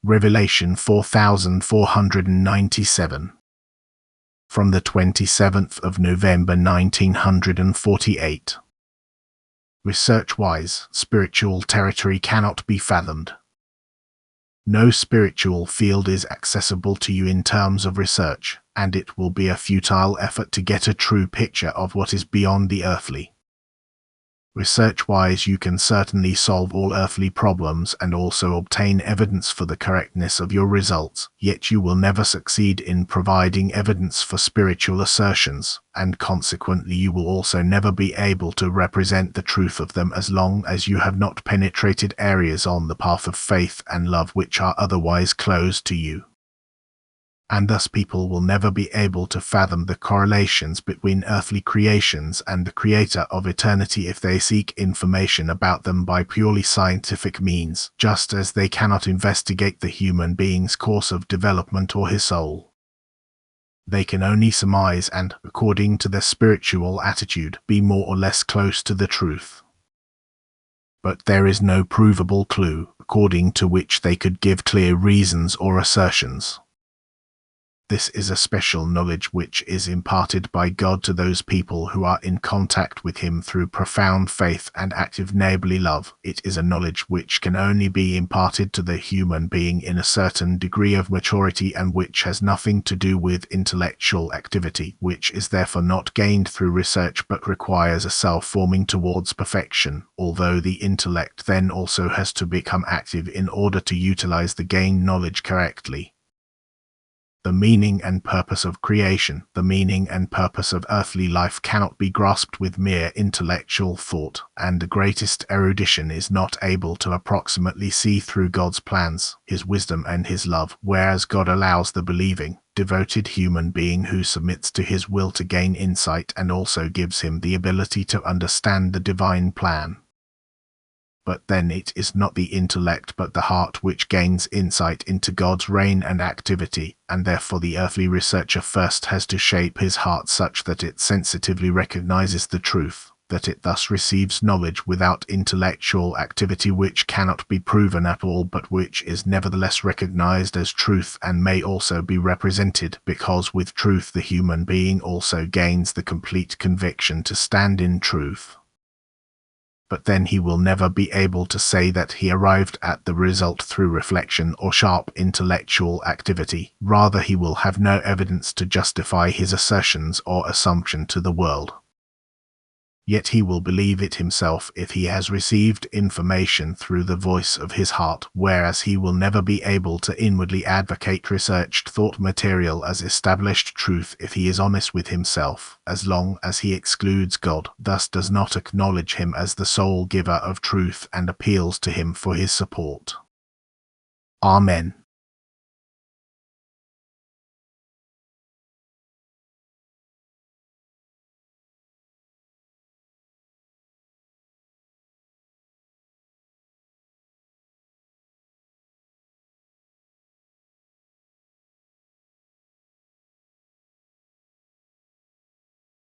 Revelation 4497. From the 27th of November 1948. Research-wise, spiritual territory cannot be fathomed. No spiritual field is accessible to you in terms of research, and it will be a futile effort to get a true picture of what is beyond the earthly. Research-wise, you can certainly solve all earthly problems and also obtain evidence for the correctness of your results, yet you will never succeed in providing evidence for spiritual assertions, and consequently you will also never be able to represent the truth of them as long as you have not penetrated areas on the path of faith and love which are otherwise closed to you. And thus people will never be able to fathom the correlations between earthly creations and the Creator of eternity if they seek information about them by purely scientific means, just as they cannot investigate the human being's course of development or his soul. They can only surmise and, according to their spiritual attitude, be more or less close to the truth. But there is no provable clue, according to which they could give clear reasons or assertions. This is a special knowledge which is imparted by God to those people who are in contact with Him through profound faith and active neighborly love. It is a knowledge which can only be imparted to the human being in a certain degree of maturity and which has nothing to do with intellectual activity, which is therefore not gained through research but requires a self-forming towards perfection, although the intellect then also has to become active in order to utilize the gained knowledge correctly. The meaning and purpose of creation, the meaning and purpose of earthly life cannot be grasped with mere intellectual thought, and the greatest erudition is not able to approximately see through God's plans, His wisdom and His love, whereas God allows the believing, devoted human being who submits to His will to gain insight and also gives him the ability to understand the divine plan. But then it is not the intellect but the heart which gains insight into God's reign and activity, and therefore the earthly researcher first has to shape his heart such that it sensitively recognizes the truth, that it thus receives knowledge without intellectual activity which cannot be proven at all but which is nevertheless recognized as truth and may also be represented, because with truth the human being also gains the complete conviction to stand in truth. But then he will never be able to say that he arrived at the result through reflection or sharp intellectual activity. Rather, he will have no evidence to justify his assertions or assumption to the world. Yet he will believe it himself if he has received information through the voice of his heart, whereas he will never be able to inwardly advocate researched thought material as established truth if he is honest with himself, as long as he excludes God, thus does not acknowledge Him as the sole giver of truth and appeals to Him for his support. Amen.